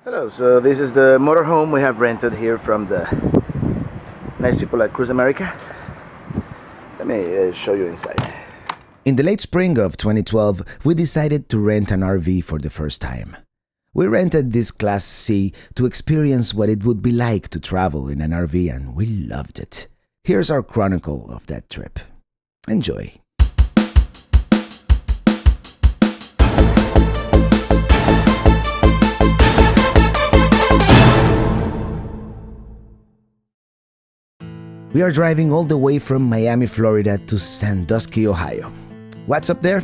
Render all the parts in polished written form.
Hello, so this is the motorhome we have rented here from the nice people at Cruise America. Let me show you inside. In the late spring of 2012, we decided to rent an RV for the first time. We rented this Class C to experience what it would be like to travel in an RV, and we loved it. Here's our chronicle of that trip. Enjoy. We are driving all the way from Miami, Florida to Sandusky, Ohio. What's up there?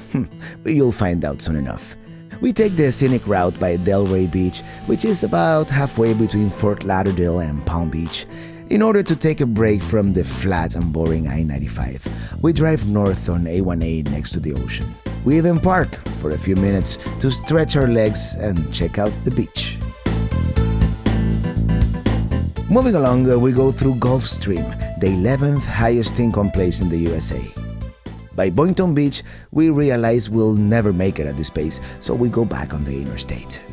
You'll find out soon enough. We take the scenic route by DELRAY Beach, which is about halfway between Fort Lauderdale and Palm Beach. In order to take a break from the flat and boring I-95, we drive north on A1A next to the ocean. We even park for a few minutes to stretch our legs and check out the beach. Moving along, we go through Gulfstream, the 11th highest income place in the USA. By Boynton Beach, we realize we'll never make it at this pace, so we go back on the interstate.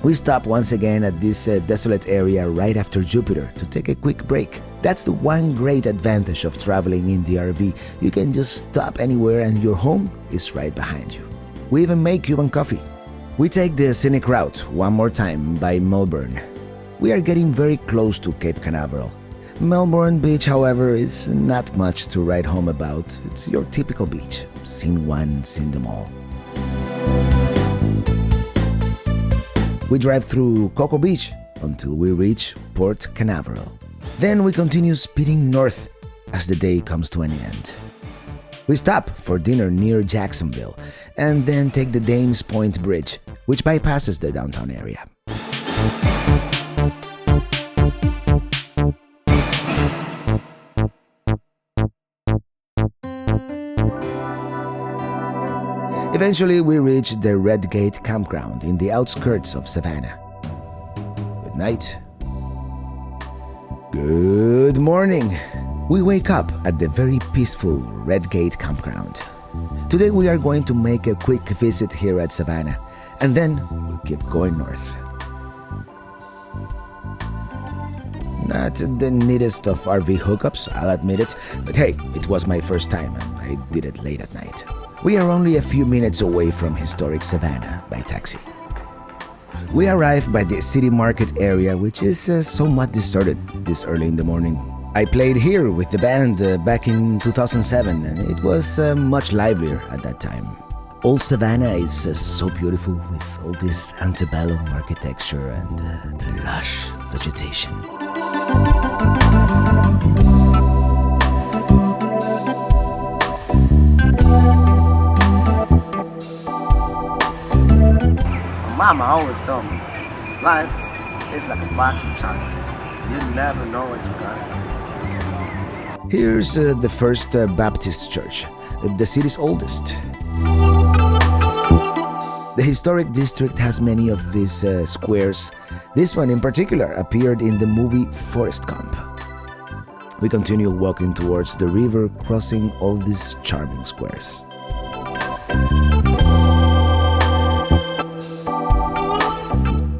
We stop once again at this desolate area right after Jupiter to take a quick break. That's the one great advantage of traveling in the RV. You can just stop anywhere and your home is right behind you. We even make Cuban coffee. We take the scenic route one more time by Melbourne. We are getting very close to Cape Canaveral. Melbourne Beach, however, is not much to write home about. It's your typical beach. Seen one, seen them all. We drive through Cocoa Beach until we reach Port Canaveral. Then we continue speeding north as the day comes to an end. We stop for dinner near Jacksonville and then take the Dames Point Bridge, which bypasses the downtown area. Eventually, we reach the Red Gate Campground in the outskirts of Savannah. Good night. Good morning. We wake up at the very peaceful Red Gate Campground. Today we are going to make a quick visit here at Savannah, and then we'll keep going north. Not the neatest of RV hookups, I'll admit it, but hey, it was my first time and I did it late at night. We are only a few minutes away from historic Savannah by taxi. We arrive by the city market area, which is somewhat deserted this early in the morning. I played here with the band back in 2007, and it was much livelier at that time. Old Savannah is so beautiful with all this antebellum architecture and the lush vegetation. Mama always told me, life is like a box of chocolates. You never know what you got. Here's the First Baptist Church, the city's oldest. The historic district has many of these squares. This one in particular appeared in the movie Forrest Gump. We continue walking towards the river, crossing all these charming squares.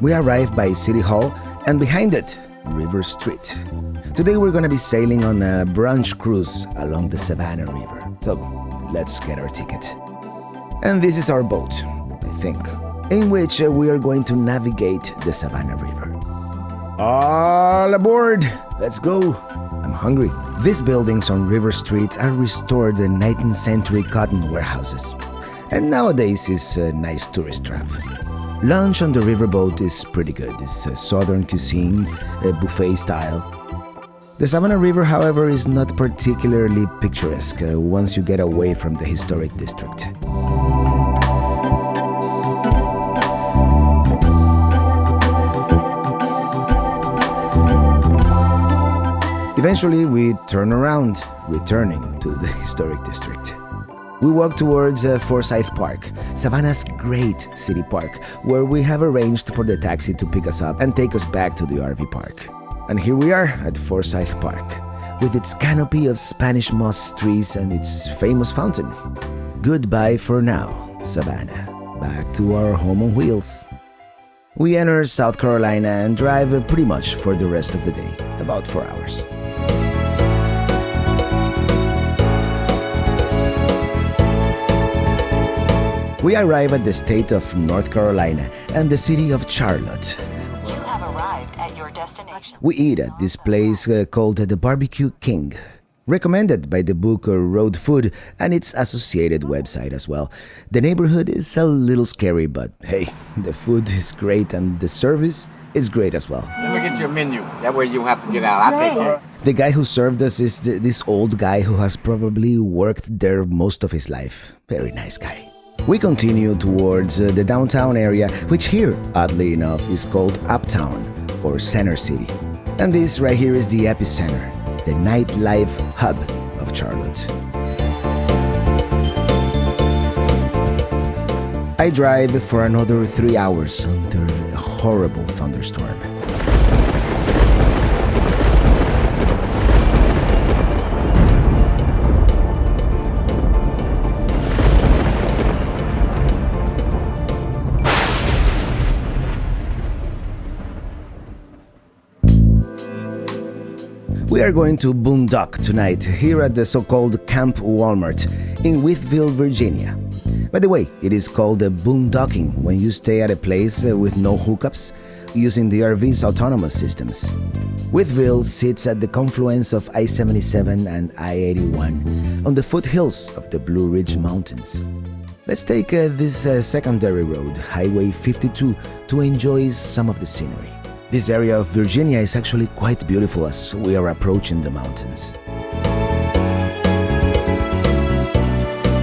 We arrive by City Hall, and behind it, River Street. Today we're gonna be sailing on a brunch cruise along the Savannah River. So let's get our ticket. And this is our boat, I think, in which we are going to navigate the Savannah River. All aboard! Let's go! I'm hungry. These buildings on River Street are restored 19th century cotton warehouses, and nowadays is a nice tourist trap. Lunch on the riverboat is pretty good. It's southern cuisine, buffet style. The Savannah River, however, is not particularly picturesque once you get away from the historic district. Eventually, we turn around, returning to the historic district. We walk towards Forsyth Park, Savannah's great city park, where we have arranged for the taxi to pick us up and take us back to the RV park. And here we are at Forsyth Park, with its canopy of Spanish moss trees and its famous fountain. Goodbye for now, Savannah. Back to our home on wheels. We enter South Carolina and drive pretty much for the rest of the day, about 4 hours. We arrive at the state of North Carolina and the city of Charlotte. You have arrived at your destination. We eat at this place called the Barbecue King, recommended by the book Road Food and its associated website as well. The neighborhood is a little scary, but hey, the food is great and the service is great as well. Let me get your menu. That way you have to get out. I'll take it. The guy who served us is this old guy who has probably worked there most of his life. Very nice guy. We continue towards the downtown area, which here, oddly enough, is called Uptown or Center City. And this right here is the epicenter, the nightlife hub of Charlotte. I drive for another 3 hours under a horrible thunderstorm. We are going to boondock tonight here at the so-called Camp Walmart in WYTHEVILLE, Virginia. By the way, it is called boondocking when you stay at a place with no hookups using the RV's autonomous systems. WYTHEVILLE sits at the confluence of I-77 and I-81 on the foothills of the Blue Ridge Mountains. Let's take this secondary road, Highway 52, to enjoy some of the scenery. This area of Virginia is actually quite beautiful as we are approaching the mountains.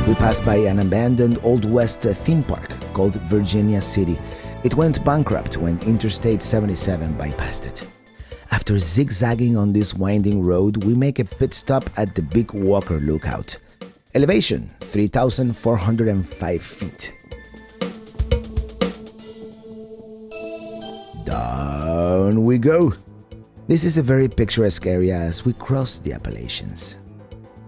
We pass by an abandoned Old West theme park called Virginia City. It went bankrupt when Interstate 77 bypassed it. After zigzagging on this winding road, we make a pit stop at the Big Walker Lookout. Elevation 3,405 feet. Down we go. This is a very picturesque area as we cross the Appalachians.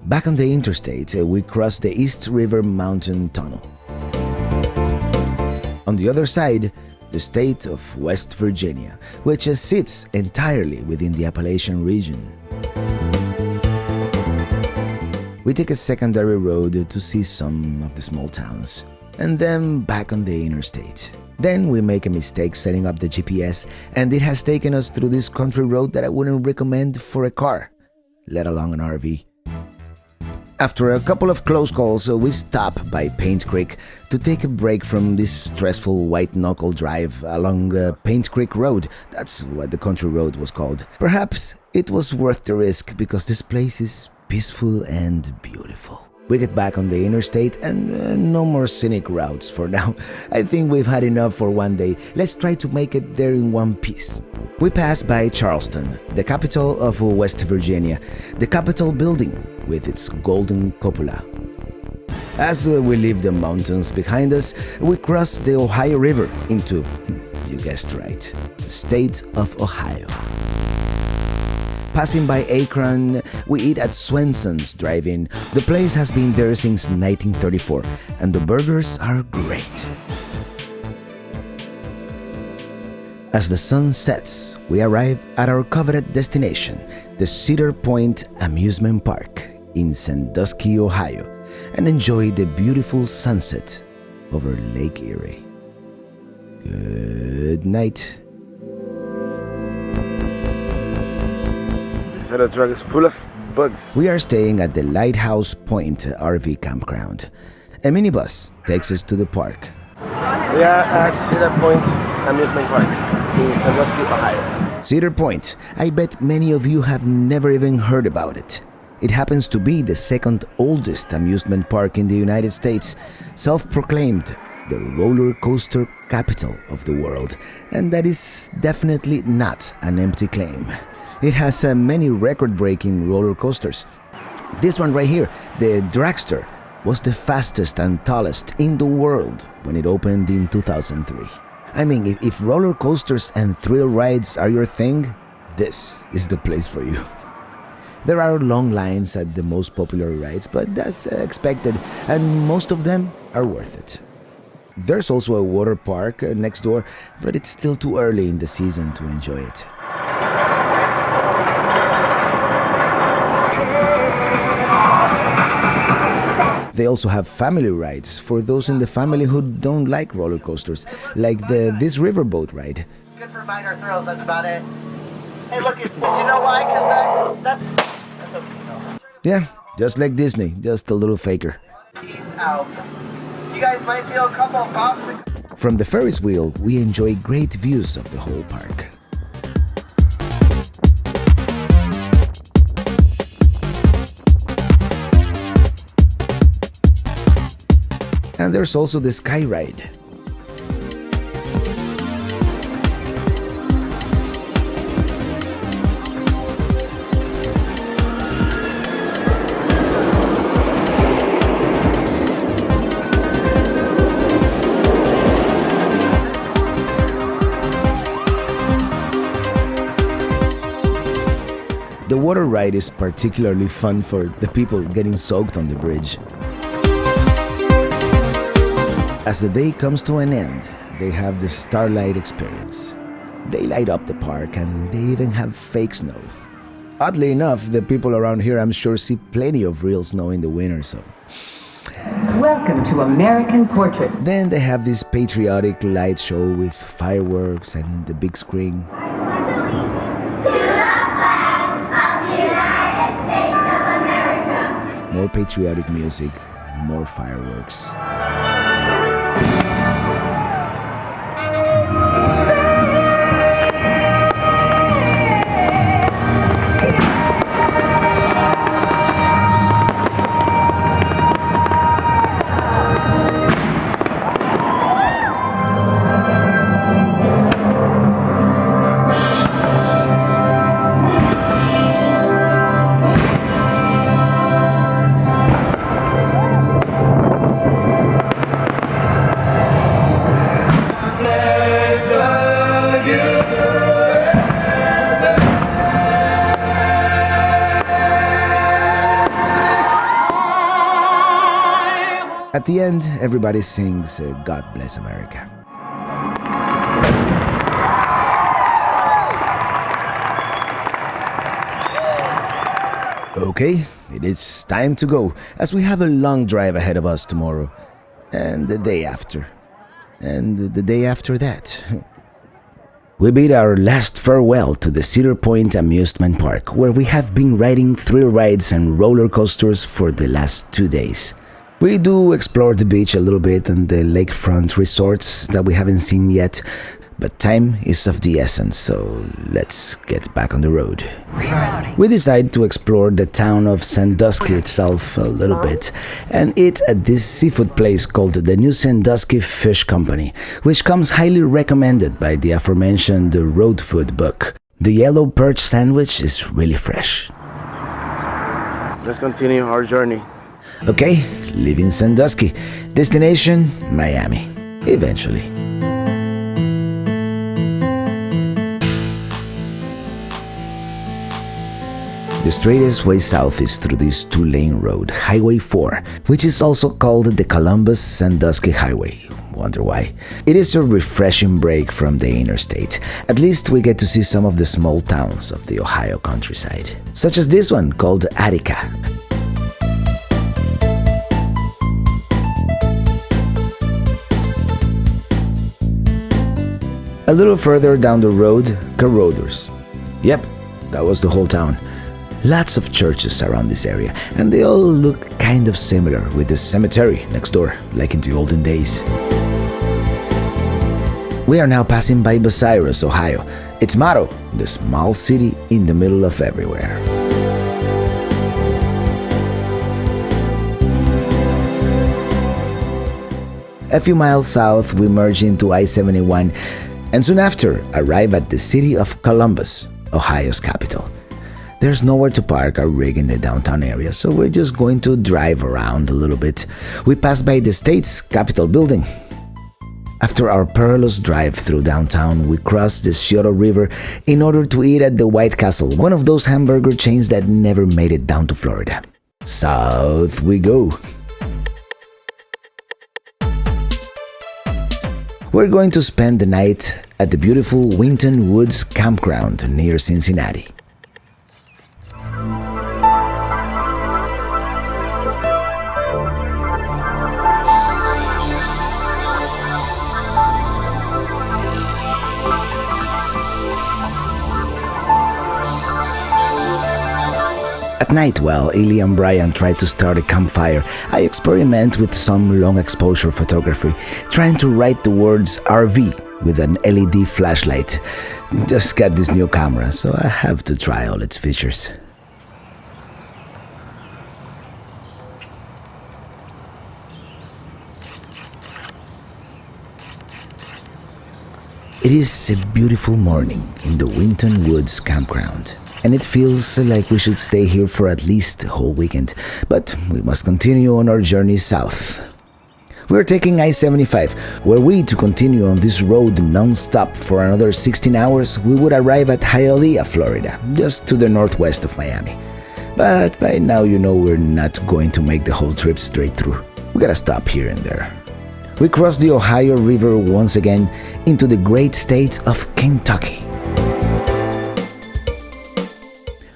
Back on the interstate, we cross the East River Mountain Tunnel. On the other side, the state of West Virginia, which sits entirely within the Appalachian region. We take a secondary road to see some of the small towns, and then back on the interstate. Then we make a mistake setting up the GPS, and it has taken us through this country road that I wouldn't recommend for a car, let alone an RV. After a couple of close calls, we stop by Paint Creek to take a break from this stressful white-knuckle drive along Paint Creek Road. That's what the country road was called. Perhaps it was worth the risk because this place is peaceful and beautiful. We get back on the interstate and no more scenic routes for now. I think we've had enough for one day. Let's try to make it there in one piece. We pass by Charleston, the capital of West Virginia, the Capitol building with its golden cupola. As we leave the mountains behind us, we cross the Ohio River into, you guessed right, the state of Ohio. Passing by Akron, we eat at Swenson's Drive-In. The place has been there since 1934, and the burgers are great. As the sun sets, we arrive at our coveted destination, the Cedar Point Amusement Park in Sandusky, Ohio, and enjoy the beautiful sunset over Lake Erie. Good night. So the truck is full of bugs. We are staying at the Lighthouse Point RV campground. A minibus takes us to the park. We are at Cedar Point Amusement Park in Sandusky, Ohio. Cedar Point. I bet many of you have never even heard about it. It happens to be the second oldest amusement park in the United States, self-proclaimed the roller coaster capital of the world, and that is definitely not an empty claim. It has many record-breaking roller coasters. This one right here, the Dragster, was the fastest and tallest in the world when it opened in 2003. I mean, if roller coasters and thrill rides are your thing, this is the place for you. There are long lines at the most popular rides, but that's expected, and most of them are worth it. There's also a water park next door, but it's still too early in the season to enjoy it. They also have family rides for those in the family who don't like roller coasters, like this riverboat ride. Good for minor thrills, that's about it. Hey, look, you know why? Because that's okay. No. Yeah, just like Disney, just a little faker. Peace out. You guys might feel a couple of bumps. From the Ferris wheel, we enjoy great views of the whole park. And there's also the sky ride. The water ride is particularly fun for the people getting soaked on the bridge. As the day comes to an end, they have the Starlight experience. They light up the park and they even have fake snow. Oddly enough, the people around here, I'm sure, see plenty of real snow in the winter, so... Welcome to American Portrait. Then they have this patriotic light show with fireworks and the big screen. More patriotic music, more fireworks. At the end, everybody sings God Bless America. Okay, it is time to go, as we have a long drive ahead of us tomorrow, and the day after, and the day after that. We bid our last farewell to the Cedar Point Amusement Park, where we have been riding thrill rides and roller coasters for the last 2 days. We do explore the beach a little bit and the lakefront resorts that we haven't seen yet, but time is of the essence, so let's get back on the road. We decide to explore the town of Sandusky itself a little bit and eat at this seafood place called the New Sandusky Fish Company, which comes highly recommended by the aforementioned road food book. The yellow perch sandwich is really fresh. Let's continue our journey. Okay, leaving Sandusky. Destination, Miami. Eventually. The straightest way south is through this 2-lane road, Highway 4, which is also called the Columbus-Sandusky Highway. Wonder why? It is a refreshing break from the interstate. At least we get to see some of the small towns of the Ohio countryside, such as this one called Attica. A little further down the road, CARROTHERS. Yep, that was the whole town. Lots of churches around this area, and they all look kind of similar, with the cemetery next door, like in the olden days. We are now passing by BUCYRUS, Ohio. Its motto, the small city in the middle of everywhere. A few miles south, we merge into I-71, and soon after, arrive at the city of Columbus, Ohio's capital. There's nowhere to park our rig in the downtown area, so we're just going to drive around a little bit. We pass by the state's Capitol building. After our perilous drive through downtown, we cross the Scioto River in order to eat at the White Castle, one of those hamburger chains that never made it down to Florida. South we go. We're going to spend the night at the beautiful Winton Woods Campground near Cincinnati. At night, while Ellie and Brian try to start a campfire, I experiment with some long exposure photography, trying to write the words RV with an LED flashlight. Just got this new camera, so I have to try all its features. It is a beautiful morning in the Winton Woods Campground, and it feels like we should stay here for at least a whole weekend, but we must continue on our journey south. We're taking I-75. Were we to continue on this road non-stop for another 16 hours, we would arrive at Hialeah, Florida, just to the northwest of Miami. But by now you know we're not going to make the whole trip straight through. We gotta stop here and there. We cross the Ohio River once again into the great state of Kentucky.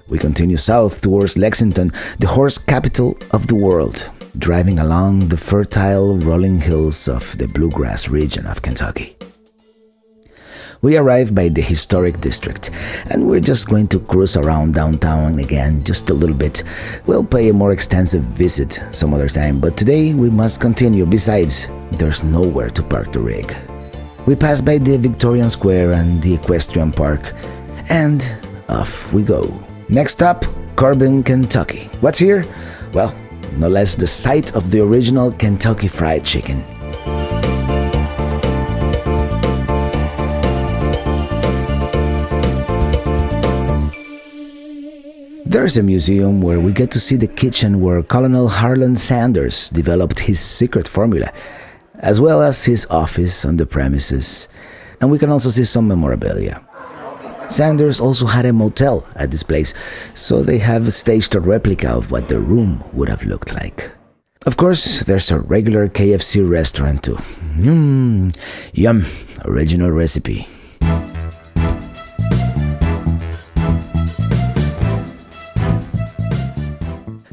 We continue south towards Lexington, the horse capital of the world, driving along the fertile rolling hills of the bluegrass region of Kentucky. We arrive by the historic district, and we're just going to cruise around downtown again just a little bit. We'll pay a more extensive visit some other time, but today we must continue. Besides, there's nowhere to park the rig. We pass by the Victorian Square and the Equestrian Park, and off we go. Next stop, Corbin, Kentucky. What's here? Well, no less the site of the original Kentucky Fried Chicken. There's a museum where we get to see the kitchen where Colonel Harlan Sanders developed his secret formula, as well as his office on the premises, and we can also see some memorabilia. Sanders also had a motel at this place, so they have staged a replica of what the room would have looked like. Of course, there's a regular KFC restaurant too. Yum, original recipe.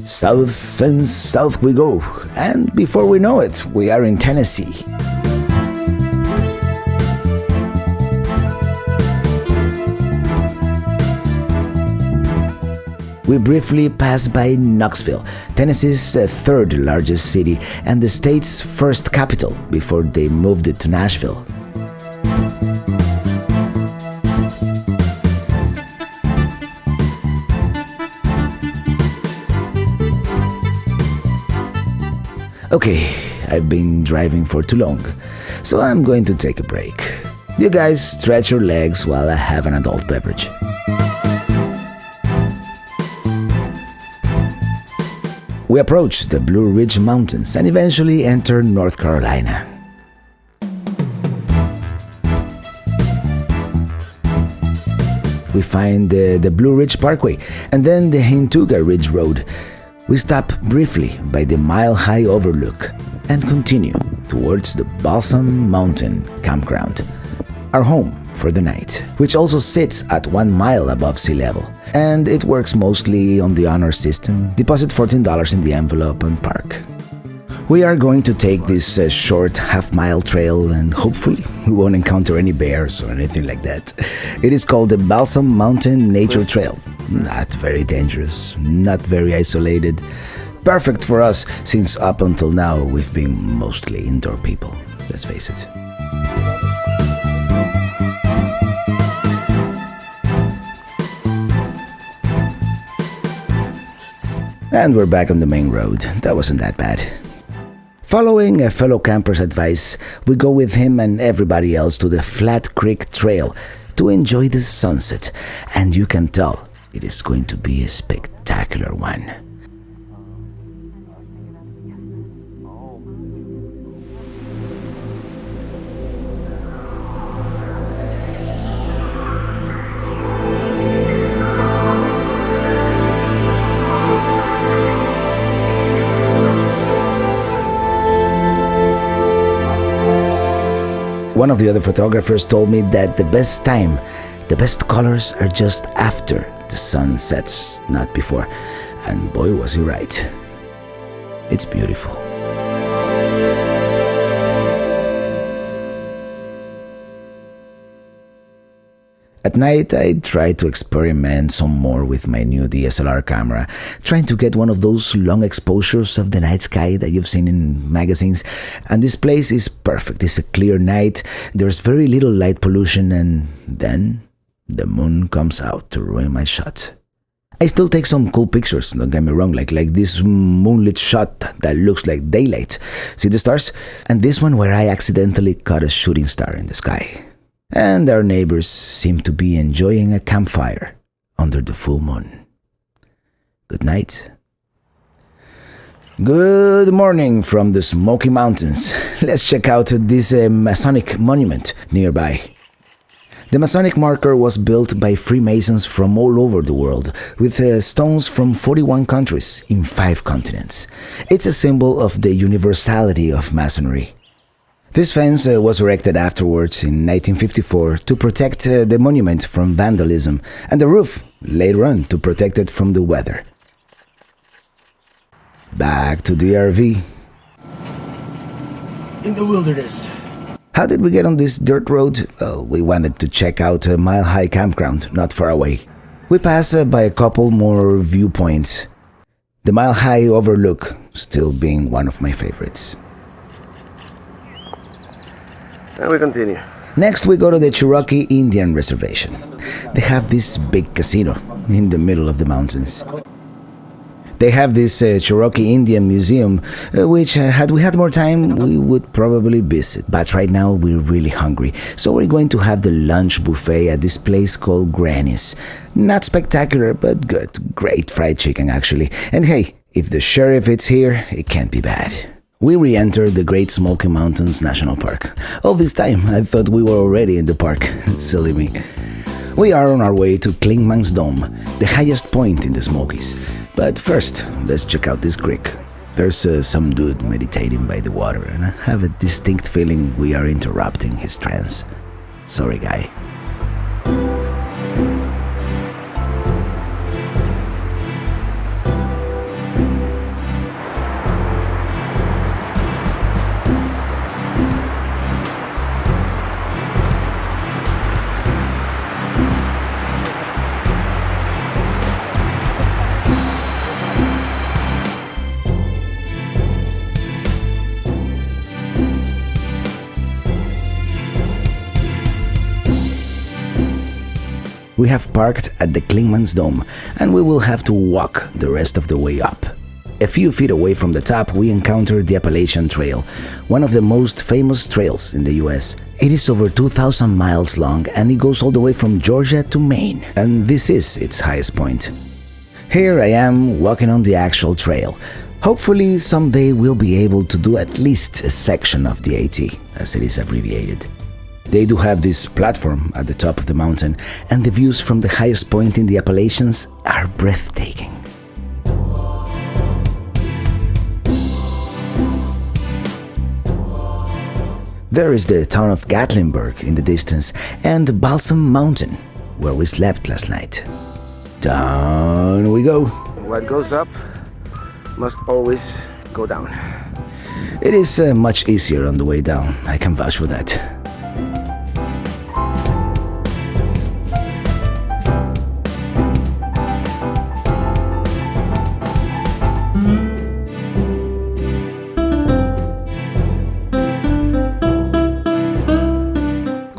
South and south we go, and before we know it, we are in Tennessee. We briefly pass by Knoxville, Tennessee's third largest city and the state's first capital before they moved it to Nashville. Okay, I've been driving for too long, so I'm going to take a break. You guys stretch your legs while I have an adult beverage. We approach the Blue Ridge Mountains and eventually enter North Carolina. We find the Blue Ridge Parkway and then the Hintuga Ridge Road. We stop briefly by the Mile High Overlook and continue towards the Balsam Mountain Campground, our home for the night, which also sits at 1 mile above sea level. And it works mostly on the honor system. Deposit $14 in the envelope and park. We are going to take this short half-mile trail and hopefully we won't encounter any bears or anything like that. It is called the Balsam Mountain Nature Trail. Not very dangerous, not very isolated. Perfect for us since up until now we've been mostly indoor people, let's face it. And we're back on the main road. That wasn't that bad. Following a fellow camper's advice, we go with him and everybody else to the Flat Creek Trail to enjoy the sunset, and you can tell it is going to be a spectacular one. One of the other photographers told me that the best colors are just after the sun sets, not before. And boy, was he right. It's beautiful. At night, I try to experiment some more with my new DSLR camera, trying to get one of those long exposures of the night sky that you've seen in magazines. And this place is perfect. It's a clear night, there's very little light pollution, and then the moon comes out to ruin my shot. I still take some cool pictures, don't get me wrong, like this moonlit shot that looks like daylight. See the stars? And this one where I accidentally caught a shooting star in the sky. And our neighbors seem to be enjoying a campfire under the full moon. Good night. Good morning from the Smoky Mountains. Let's check out this Masonic monument nearby. The Masonic marker was built by Freemasons from all over the world, with stones from 41 countries in 5 continents. It's a symbol of the universality of Masonry. This fence was erected afterwards in 1954 to protect the monument from vandalism, and the roof later on to protect it from the weather. Back to the RV. In the wilderness. How did we get on this dirt road? Well, we wanted to check out a mile-high campground not far away. We passed by a couple more viewpoints. The mile-high overlook still being one of my favorites. And we continue. Next, we go to the Cherokee Indian Reservation. They have this big casino in the middle of the mountains. They have this Cherokee Indian Museum, which, had we had more time, we would probably visit. But right now, we're really hungry, so we're going to have the lunch buffet at this place called Granny's. Not spectacular, but good. Great fried chicken, actually. And hey, if the sheriff is here, it can't be bad. We re-enter the Great Smoky Mountains National Park. All this time, I thought we were already in the park. Silly me. We are on our way to CLINGMANS Dome, the highest point in the Smokies. But first, let's check out this creek. There's some dude meditating by the water, and I have a distinct feeling we are interrupting his trance. Sorry, guy. We have parked at the CLINGMANS Dome, and we will have to walk the rest of the way up. A few feet away from the top, we encounter the Appalachian Trail, one of the most famous trails in the US. It is over 2,000 miles long, and it goes all the way from Georgia to Maine, and this is its highest point. Here I am walking on the actual trail. Hopefully someday we'll be able to do at least a section of the AT, as it is abbreviated. They do have this platform at the top of the mountain, and the views from the highest point in the Appalachians are breathtaking. There is the town of Gatlinburg in the distance, and the BALSAM mountain, where we slept last night. Down we go. What goes up must always go down. It is much easier on the way down, I can vouch for that.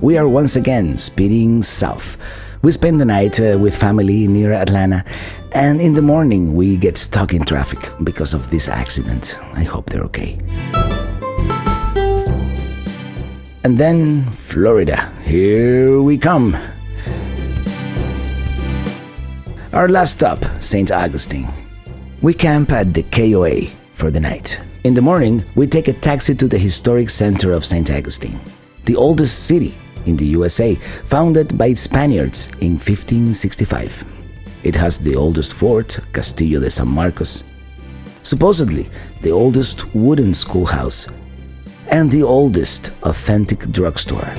We are once again speeding south. We spend the night with family near Atlanta, and in the morning we get stuck in traffic because of this accident. I hope they're okay. And then Florida, here we come. Our last stop, St. Augustine. We camp at the KOA for the night. In the morning, we take a taxi to the historic center of St. Augustine, the oldest city in the USA, founded by Spaniards in 1565. It has the oldest fort, Castillo de San Marcos, supposedly the oldest wooden schoolhouse, and the oldest authentic drugstore.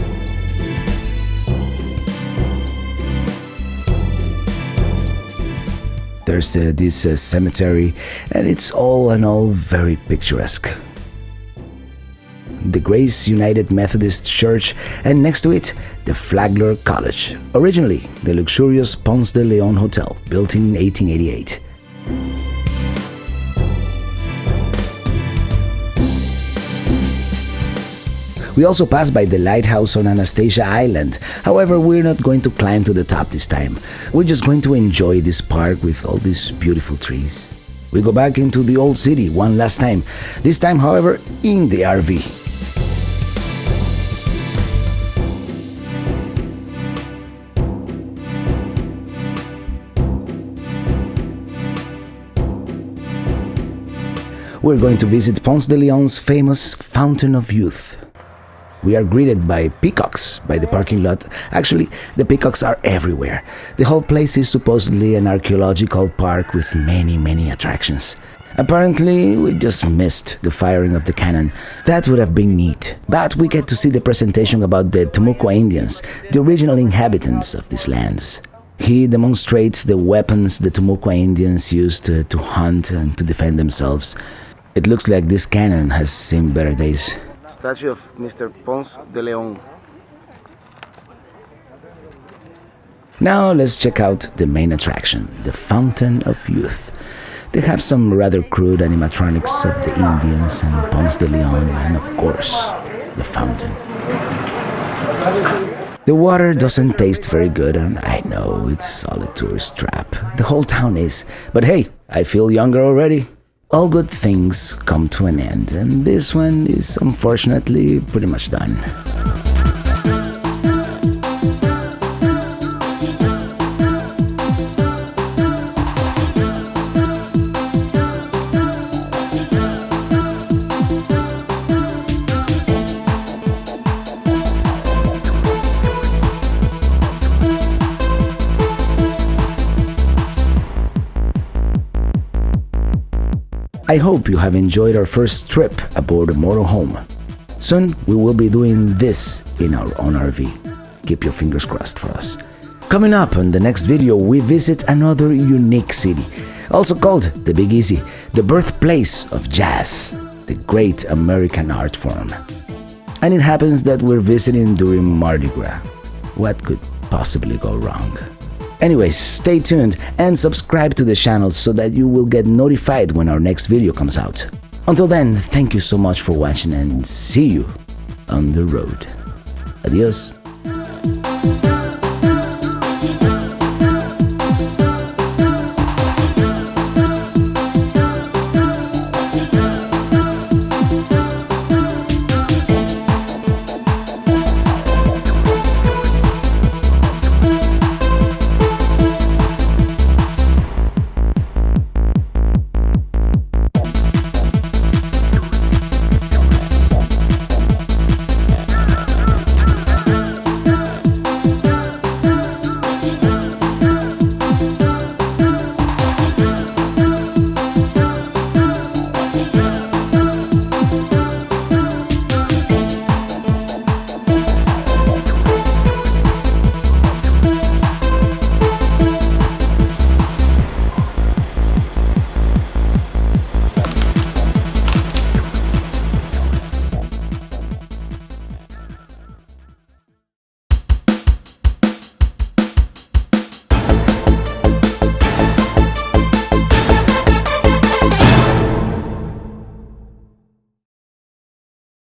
There's this cemetery, and it's all in all very picturesque. The Grace United Methodist Church, and next to it, the Flagler College, originally the luxurious Ponce de Leon Hotel, built in 1888. We also passed by the lighthouse on Anastasia Island. However, we're not going to climb to the top this time. We're just going to enjoy this park with all these beautiful trees. We go back into the old city one last time, this time, however, in the RV. We're going to visit Ponce de Leon's famous Fountain of Youth. We are greeted by peacocks by the parking lot. Actually, the peacocks are everywhere. The whole place is supposedly an archaeological park with many attractions. Apparently, we just missed the firing of the cannon. That would have been neat. But we get to see the presentation about the Timucua Indians, the original inhabitants of these lands. He demonstrates the weapons the Timucua Indians used to hunt and to defend themselves. It looks like this cannon has seen better days. Statue of Mr. Ponce de Leon. Now let's check out the main attraction, the Fountain of Youth. They have some rather crude animatronics of the Indians and Ponce de Leon, and of course, the fountain. The water doesn't taste very good, and I know it's all a tourist trap. The whole town is. But hey, I feel younger already. All good things come to an end, and this one is unfortunately pretty much done. I hope you have enjoyed our first trip aboard a motorhome. Soon we will be doing this in our own RV. Keep your fingers crossed for us. Coming up on the next video, we visit another unique city, also called the Big Easy, the birthplace of jazz, the great American art form. And it happens that we're visiting during Mardi Gras. What could possibly go wrong? Anyways, stay tuned and subscribe to the channel so that you will get notified when our next video comes out. Until then, thank you so much for watching and see you on the road. Adios.